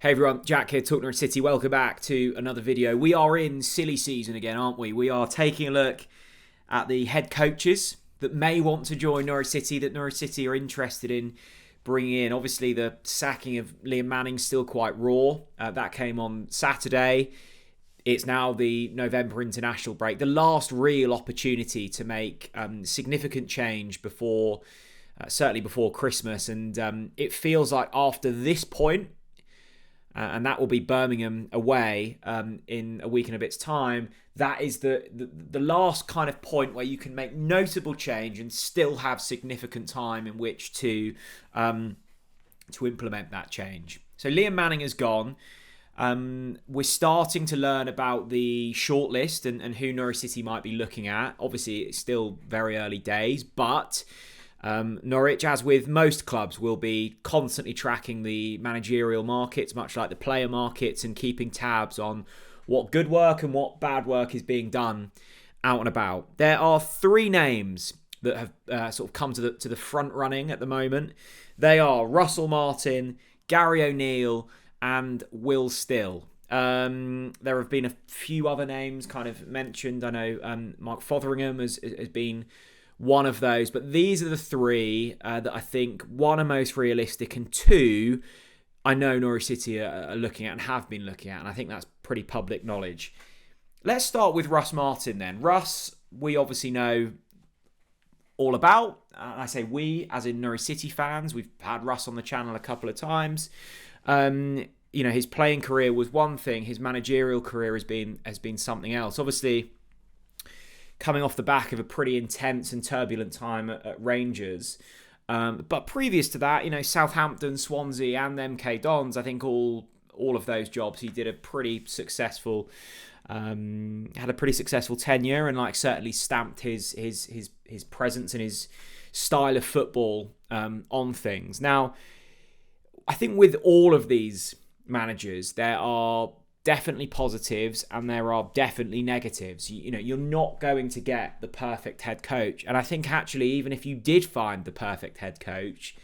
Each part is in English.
Hey everyone, Jack here, Norwich City. Welcome back to another video. We are in silly season again, aren't we? We are taking a look at the head coaches that may want to join Norwich City, that Norwich City are interested in bringing in. Obviously, the sacking of Liam Manning's still quite raw. That came on Saturday. It's now the November international break, the last real opportunity to make significant change before, certainly before Christmas. And it feels like after this point, and that will be Birmingham away in a week and a bit's time. That is the last kind of point where you can make notable change and still have significant time in which to implement that change. So Liam Manning has gone. We're starting to learn about the shortlist and who Norwich City might be looking at. Obviously, it's still very early days, but Norwich, as with most clubs, will be constantly tracking the managerial markets, much like the player markets, and keeping tabs on what good work and what bad work is being done out and about. There are three names that have sort of come to the front running at the moment. They are Russ Martin, Gary O'Neill, and Will Still. There have been a few other names kind of mentioned. I know Mark Fotheringham has been one of those, but these are the three that I think, one, are most realistic, and two, I know Norwich City are looking at and have been looking at, and I think that's pretty public knowledge. Let's start with Russ Martin then. Russ, we obviously know all about. I say we, as in Norwich City fans. We've had Russ on the channel a couple of times. His playing career was one thing. His managerial career has been something else. Obviously, coming off the back of a pretty intense and turbulent time at Rangers. But previous to that, Southampton, Swansea and MK Dons, I think all of those jobs, he did a pretty successful, had a pretty successful tenure, and certainly stamped his presence and his style of football on things. Now, I think with all of these managers, there are definitely positives and there are definitely negatives. You're not going to get the perfect head coach. And I think actually, even if you did find the perfect head coach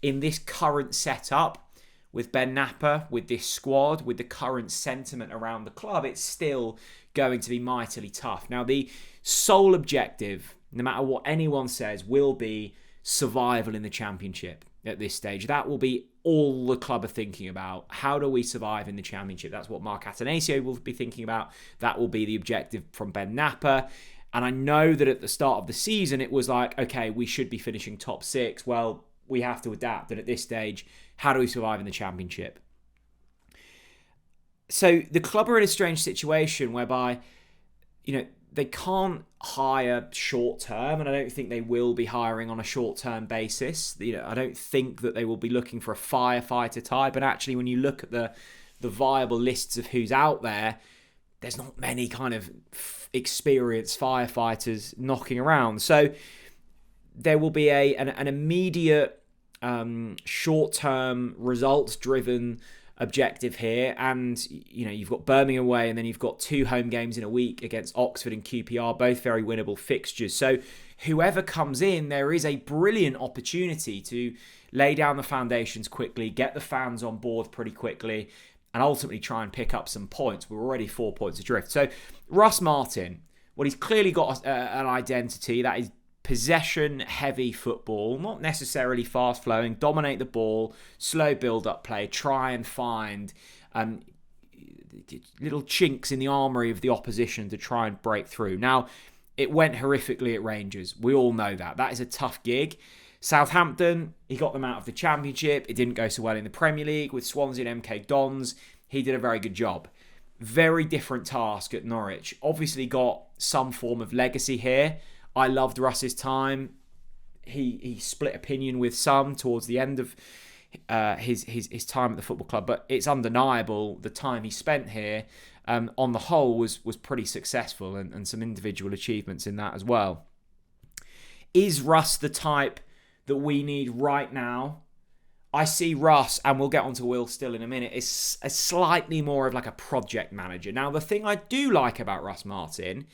in this current setup with Ben Napper, with this squad, with the current sentiment around the club, it's still going to be mightily tough. Now, the sole objective, no matter what anyone says, will be survival in the Championship at this stage. That will be all the club are thinking about. How do we survive in the Championship? That's what Mark Atanasio will be thinking about. That will be the objective from Ben Napper. And I know that at the start of the season, it was like, okay, we should be finishing top six. Well, we have to adapt. And at this stage, how do we survive in the Championship? So the club are in a strange situation whereby, they can't hire short term, and I don't think they will be hiring on a short term basis. I don't think that they will be looking for a firefighter type. And actually, when you look at the viable lists of who's out there, there's not many kind of experienced firefighters knocking around. So there will be an immediate short term results driven objective here, and you've got Birmingham away, and then you've got two home games in a week against Oxford and QPR, both very winnable fixtures. So whoever comes in, there is a brilliant opportunity to lay down the foundations quickly, get the fans on board pretty quickly, and ultimately try and pick up some points. We're already 4 points adrift. So Russ Martin, well, he's clearly got an identity that is possession-heavy football, not necessarily fast-flowing, dominate the ball, slow build-up play, try and find little chinks in the armoury of the opposition to try and break through. Now, it went horrifically at Rangers. We all know that. That is a tough gig. Southampton, he got them out of the Championship. It didn't go so well in the Premier League. With Swansea and MK Dons, he did a very good job. Very different task at Norwich. Obviously got some form of legacy here. I loved Russ's time. He split opinion with some towards the end of his time at the football club, but it's undeniable the time he spent here on the whole was pretty successful, and some individual achievements in that as well. Is Russ the type that we need right now? I see Russ, and we'll get onto Will Still in a minute, is a slightly more of like a project manager. Now, the thing I do like about Russ Martin,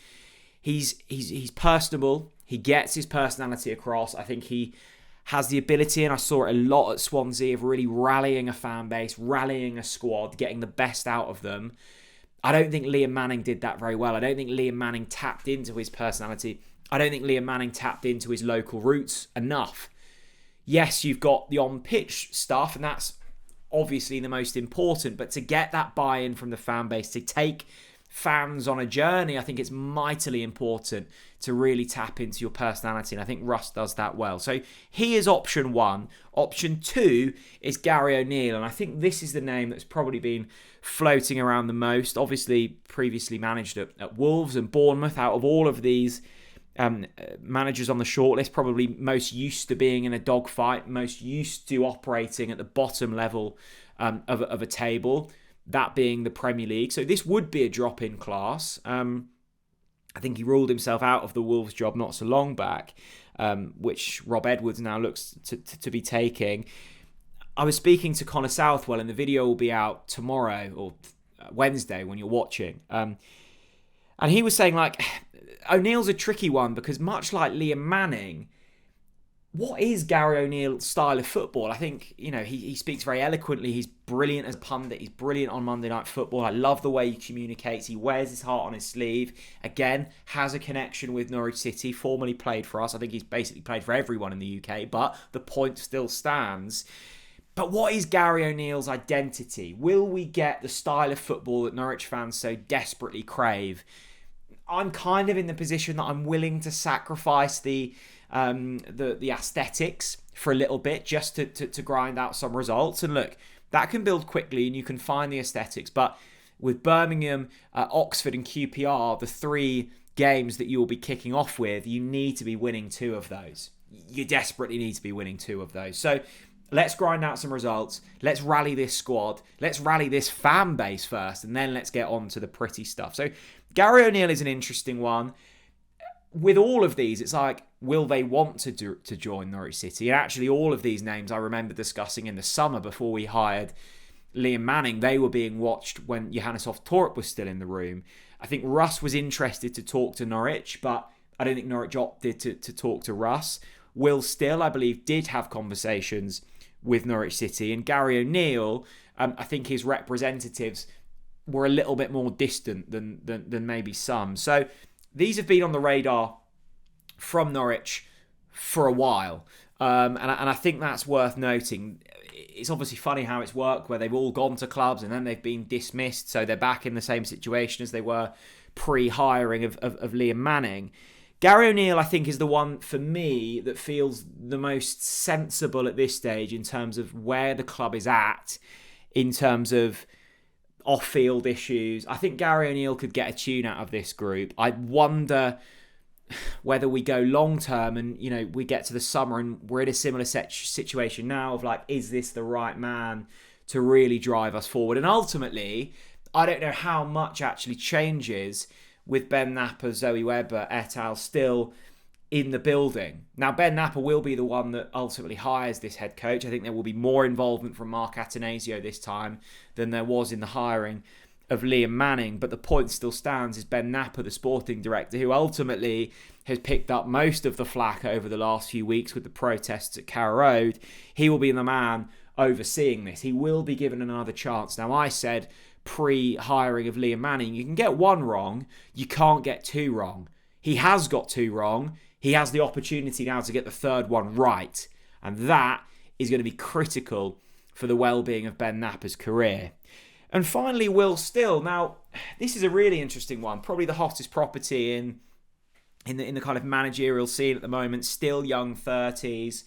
he's personable. He gets his personality across. I think he has the ability, and I saw it a lot at Swansea, of really rallying a fan base, rallying a squad, getting the best out of them. I don't think Liam Manning did that very well. I don't think Liam Manning tapped into his personality. I don't think Liam Manning tapped into his local roots enough. Yes, you've got the on-pitch stuff, and that's obviously the most important, but to get that buy-in from the fan base, to take fans on a journey, I think it's mightily important to really tap into your personality, and I think Russ does that well. So he is option one. Option two is Gary O'Neill, and I think this is the name that's probably been floating around the most. Obviously, previously managed at Wolves and Bournemouth. Out of all of these managers on the shortlist, probably most used to being in a dogfight, most used to operating at the bottom level of a table, that being the Premier League. So this would be a drop in class. I think he ruled himself out of the Wolves job not so long back, which Rob Edwards now looks to be taking. I was speaking to Connor Southwell, and the video will be out tomorrow or Wednesday when you're watching. And he was saying, like, O'Neill's a tricky one because much like Liam Manning, what is Gary O'Neill's style of football? I think, he speaks very eloquently. He's brilliant as a pundit. He's brilliant on Monday Night Football. I love the way he communicates. He wears his heart on his sleeve. Again, has a connection with Norwich City, formerly played for us. I think he's basically played for everyone in the UK, but the point still stands. But what is Gary O'Neill's identity? Will we get the style of football that Norwich fans so desperately crave? I'm kind of in the position that I'm willing to sacrifice the aesthetics for a little bit just to grind out some results. And look, that can build quickly and you can find the aesthetics. But with Birmingham, Oxford and QPR, the three games that you will be kicking off with, you need to be winning two of those. You desperately need to be winning two of those. So let's grind out some results. Let's rally this squad. Let's rally this fan base first, and then let's get on to the pretty stuff. So Gary O'Neill is an interesting one. With all of these, it's like, will they want to join Norwich City? And actually, all of these names I remember discussing in the summer before we hired Liam Manning. They were being watched when Johannes Torup was still in the room. I think Russ was interested to talk to Norwich, but I don't think Norwich opted to talk to Russ. Will Still, I believe, did have conversations with Norwich City. And Gary O'Neill, I think his representatives were a little bit more distant than maybe some. So these have been on the radar from Norwich for a while. And I think that's worth noting. It's obviously funny how it's worked, where they've all gone to clubs and then they've been dismissed. So they're back in the same situation as they were pre-hiring of Liam Manning. Gary O'Neill, I think, is the one for me that feels the most sensible at this stage in terms of where the club is at, in terms of off-field issues. I think Gary O'Neill could get a tune out of this group. I wonder whether we go long-term and, we get to the summer and we're in a similar situation now of like, is this the right man to really drive us forward? And ultimately, I don't know how much actually changes with Ben Napper, Zoe Webber, et al. Still in the building. Now, Ben Napper will be the one that ultimately hires this head coach. I think there will be more involvement from Mark Atanasio this time than there was in the hiring of Liam Manning. But the point still stands, is Ben Napper, the sporting director, who ultimately has picked up most of the flack over the last few weeks with the protests at Carrow Road. He will be the man overseeing this. He will be given another chance. Now, I said pre-hiring of Liam Manning, you can get one wrong, you can't get two wrong. He has got two wrong. He has the opportunity now to get the third one right. And that is going to be critical for the well-being of Ben Napper's career. And finally, Will Still. Now, this is a really interesting one. Probably the hottest property in the kind of managerial scene at the moment. Still young 30s.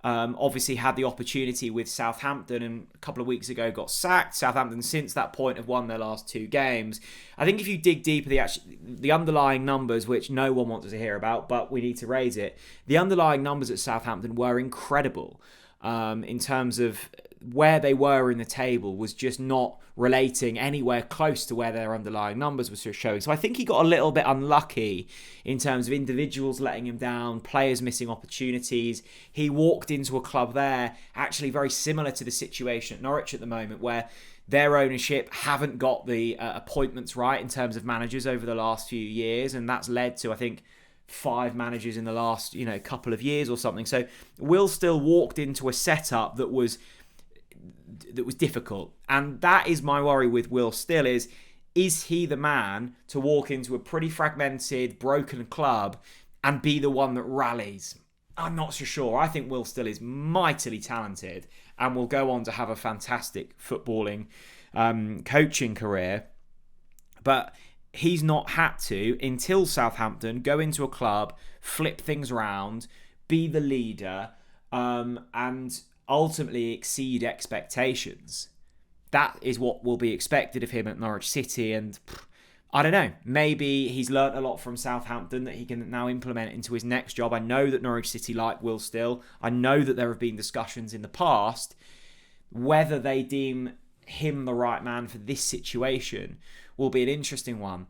Obviously had the opportunity with Southampton and a couple of weeks ago got sacked. Southampton since that point have won their last two games. I think if you dig deeper, the underlying numbers, which no one wants to hear about, but we need to raise it, the underlying numbers at Southampton were incredible in terms of where they were in the table was just not relating anywhere close to where their underlying numbers were showing. So I think he got a little bit unlucky in terms of individuals letting him down, players missing opportunities. He walked into a club there actually very similar to the situation at Norwich at the moment, where their ownership haven't got the appointments right in terms of managers over the last few years, and that's led to, I think, 5 managers in the last, couple of years or something. So Will Still walked into a setup that was difficult. And that is my worry with Will Still is he the man to walk into a pretty fragmented, broken club and be the one that rallies? I'm not so sure. I think Will Still is mightily talented and will go on to have a fantastic footballing coaching career. But he's not had to, until Southampton, go into a club, flip things around, be the leader, and ultimately exceed expectations. That is what will be expected of him at Norwich City. And I don't know, maybe he's learnt a lot from Southampton that he can now implement into his next job. I know that Norwich City like Will Still. I know that there have been discussions in the past. Whether they deem him the right man for this situation will be an interesting one.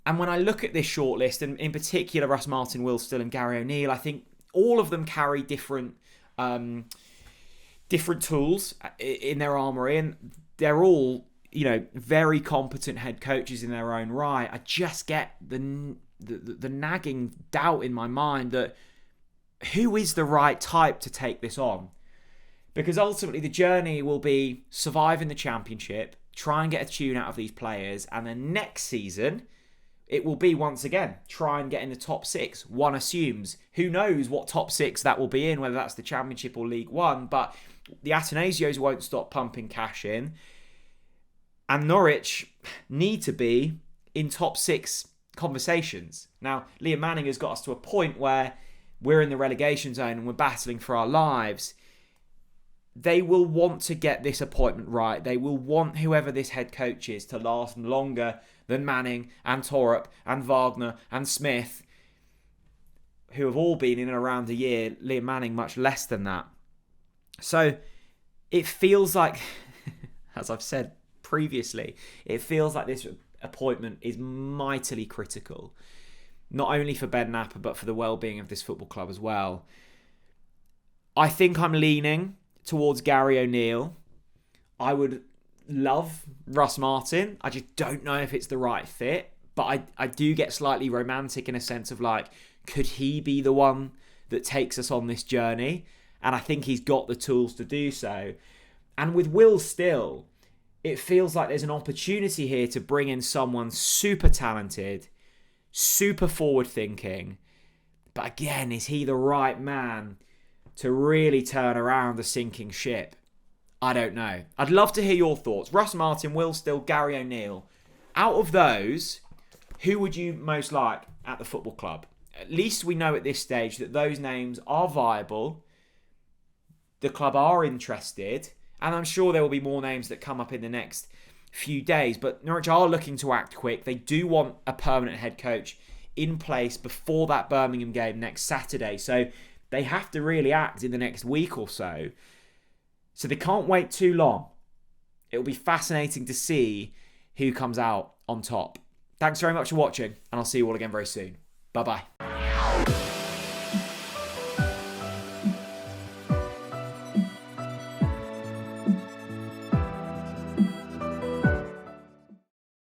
And when I look at this shortlist, and in particular Russ Martin, Will Still and Gary O'Neill, I think all of them carry different tools in their armoury, and they're all, very competent head coaches in their own right. I just get the nagging doubt in my mind that who is the right type to take this on? Because ultimately the journey will be survive in the Championship, try and get a tune out of these players, and then next season it will be once again try and get in the top 6. One assumes. Who knows what top 6 that will be in, whether that's the Championship or League One, but the Atanasios won't stop pumping cash in. And Norwich need to be in top 6 conversations. Now, Liam Manning has got us to a point where we're in the relegation zone and we're battling for our lives. They will want to get this appointment right. They will want whoever this head coach is to last longer than Manning and Torup and Wagner and Smith, who have all been in and around a year. Liam Manning much less than that. So it feels like, as I've said previously, it feels like this appointment is mightily critical, not only for Ben Napper, but for the well-being of this football club as well. I think I'm leaning towards Gary O'Neill. I would love Russ Martin. I just don't know if it's the right fit, but I do get slightly romantic in a sense of like, could he be the one that takes us on this journey? And I think he's got the tools to do so. And with Will Still, it feels like there's an opportunity here to bring in someone super talented, super forward-thinking. But again, is he the right man to really turn around the sinking ship? I don't know. I'd love to hear your thoughts. Russ Martin, Will Still, Gary O'Neill. Out of those, who would you most like at the football club? At least we know at this stage that those names are viable. The club are interested. And I'm sure there will be more names that come up in the next few days. But Norwich are looking to act quick. They do want a permanent head coach in place before that Birmingham game next Saturday. So they have to really act in the next week or so. So they can't wait too long. It will be fascinating to see who comes out on top. Thanks very much for watching, and I'll see you all again very soon. Bye-bye.